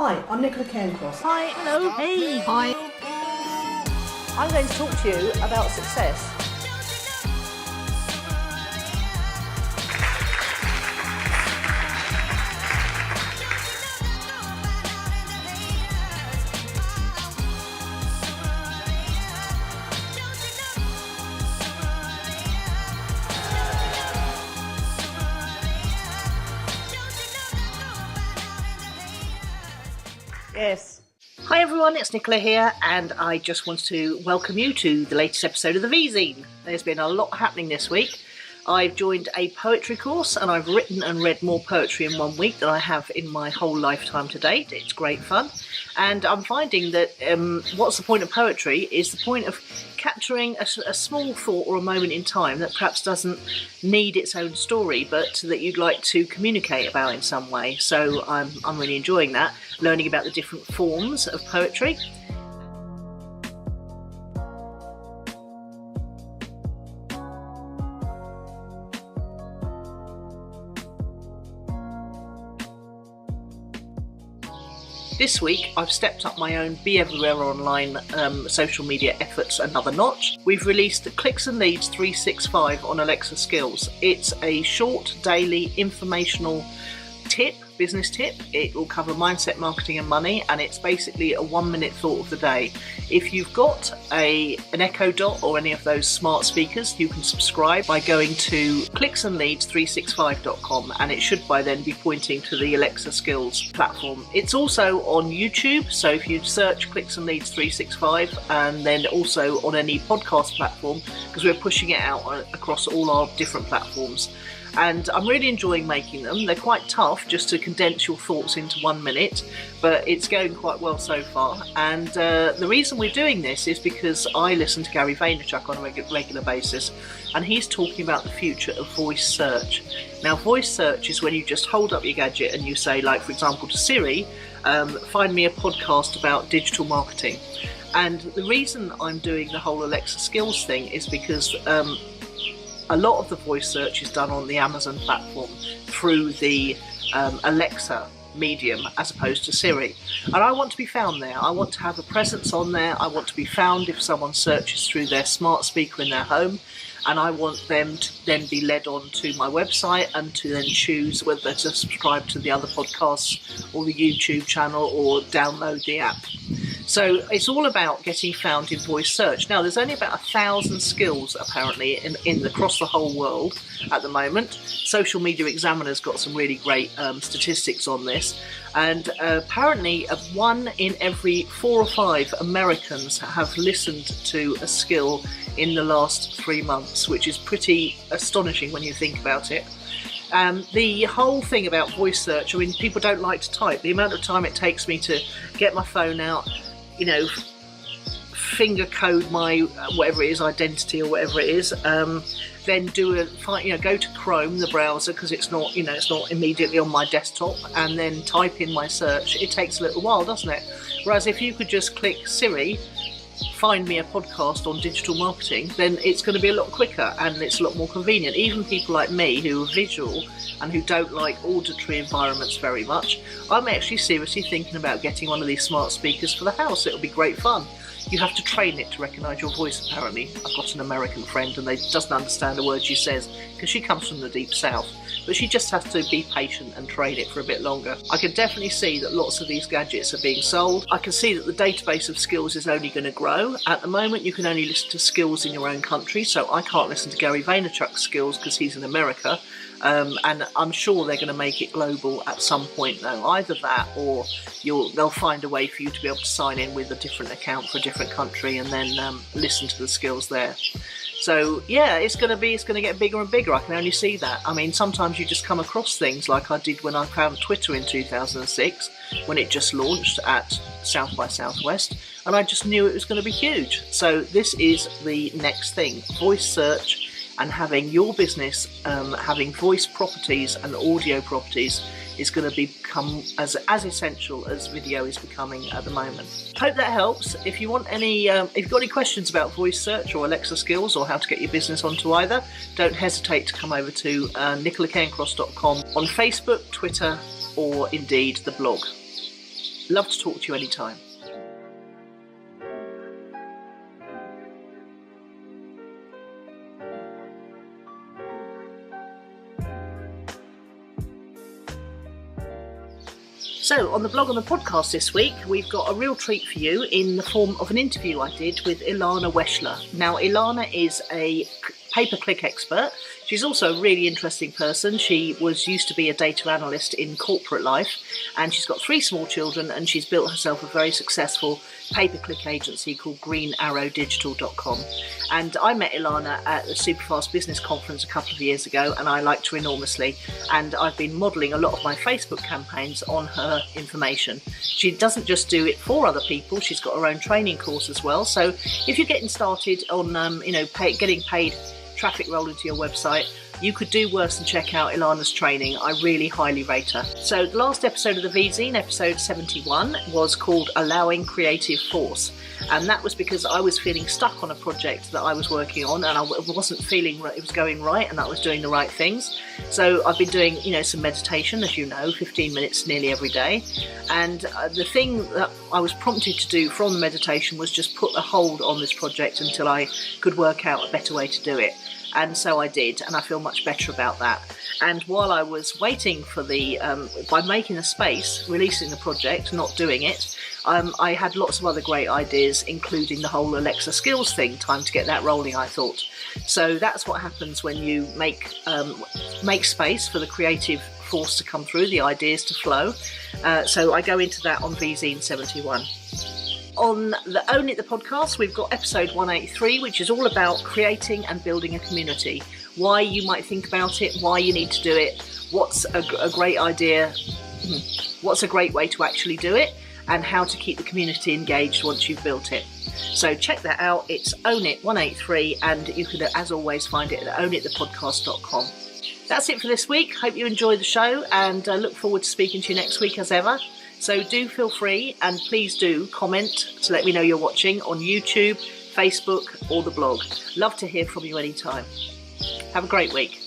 Hi, I'm Nicola Cairncross. Hi, hello, hey, hi. I'm going to talk to you about success. Yes. Hi everyone, it's Nicola here, and I just want to welcome you to the latest episode of the Vzine. There's been a lot happening this week. I've joined a poetry course and I've written and read more poetry in 1 week than I have in my whole lifetime to date. It's great fun. And I'm finding that what's the point of poetry is the point of capturing a small thought or a moment in time that perhaps doesn't need its own story, but that you'd like to communicate about in some way. So I'm really enjoying that, learning about the different forms of poetry. This week, I've stepped up my own Be Everywhere online social media efforts another notch. We've released Clicks and Leads 365 on Alexa Skills. It's a short, daily, informational business tip. It will cover mindset, marketing and money, and it's basically a 1 minute thought of the day. If you've got an Echo Dot or any of those smart speakers, you can subscribe by going to clicksandleads365.com, and it should by then be pointing to the Alexa Skills platform. It's also on YouTube, so if you search Clicks and Leads 365, and then also on any podcast platform, because we're pushing it out across all our different platforms. And I'm really enjoying making them. They're quite tough just to condense your thoughts into 1 minute, but it's going quite well so far. And the reason we're doing this is because I listen to Gary Vaynerchuk on a regular basis, and he's talking about the future of voice search. Now, voice search is when you just hold up your gadget and you say, like, for example, to Siri, find me a podcast about digital marketing. And the reason I'm doing the whole Alexa Skills thing is because a lot of the voice search is done on the Amazon platform through the Alexa medium as opposed to Siri. And I want to be found there. I want to have a presence on there. I want to be found if someone searches through their smart speaker in their home. And I want them to then be led on to my website and to then choose whether to subscribe to the other podcasts or the YouTube channel or download the app. So it's all about getting found in voice search. Now, there's only about 1,000 skills apparently across the whole world at the moment. Social Media Examiner's got some really great statistics on this. And apparently 1 in every 4 or 5 Americans have listened to a skill in the last 3 months, which is pretty astonishing when you think about it. The whole thing about voice search, I mean, people don't like to type. The amount of time it takes me to get my phone out, finger code my whatever it is, identity or whatever it is, then go to Chrome, the browser, because it's not immediately on my desktop, and then type in my search. It takes a little while, doesn't it? Whereas if you could just click Siri, find me a podcast on digital marketing, then it's going to be a lot quicker and it's a lot more convenient. Even people like me who are visual and who don't like auditory environments very much, I'm actually seriously thinking about getting one of these smart speakers for the house. It'll be great fun. You have to train it to recognise your voice, apparently. I've got an American friend and they doesn't understand a word she says because she comes from the deep south. But she just has to be patient and train it for a bit longer. I can definitely see that lots of these gadgets are being sold. I can see that the database of skills is only going to grow. At the moment, you can only listen to skills in your own country, so I can't listen to Gary Vaynerchuk's skills because he's in America. And I'm sure they're going to make it global at some point though. Either that or they'll find a way for you to be able to sign in with a different account for a different country and then listen to the skills there. So yeah, it's going to get bigger and bigger. I can only see that. I mean, sometimes you just come across things like I did when I found Twitter in 2006 when it just launched at South by Southwest, and I just knew it was going to be huge. So this is the next thing, voice search. And having your business having voice properties and audio properties is going to become as essential as video is becoming at the moment. Hope that helps. If you want if you've got any questions about voice search or Alexa Skills or how to get your business onto either, don't hesitate to come over to nicolacairncross.com on Facebook, Twitter, or indeed the blog. Love to talk to you anytime. So, on the blog and the podcast this week, we've got a real treat for you in the form of an interview I did with Ilana Weschler. Now, Ilana is a pay-per-click expert. She's also a really interesting person. She used to be a data analyst in corporate life, and she's got 3 small children, and she's built herself a very successful pay-per-click agency called greenarrowdigital.com. And I met Ilana at the Superfast Business Conference a couple of years ago, and I liked her enormously. And I've been modelling a lot of my Facebook campaigns on her information. She doesn't just do it for other people, she's got her own training course as well. So if you're getting started on getting paid traffic rolled into your website, you could do worse than check out Ilana's training. I really highly rate her. So the last episode of the Vzine, episode 71, was called Allowing Creative Force. And that was because I was feeling stuck on a project that I was working on, and I wasn't feeling it was going right and that I was doing the right things. So I've been doing, some meditation, as you know, 15 minutes nearly every day. And the thing that I was prompted to do from the meditation was just put a hold on this project until I could work out a better way to do it. And so I did, and I feel much better about that. And while I was waiting for by making a space, releasing the project, not doing it, I had lots of other great ideas, including the whole Alexa skills thing. Time to get that rolling, I thought. So that's what happens when you make space for the creative force to come through, the ideas to flow. So I go into that on Vzine 71. On the Own It the podcast, we've got episode 183, which is all about creating and building a community. Why you might think about it, why you need to do it, what's a great idea, what's a great way to actually do it, and how to keep the community engaged once you've built it. So check that out. It's Own It 183, and you can, as always, find it at ownitthepodcast.com. That's it for this week. Hope you enjoyed the show, and look forward to speaking to you next week as ever. So do feel free, and please do comment to let me know you're watching on YouTube, Facebook, or the blog. Love to hear from you anytime. Have a great week.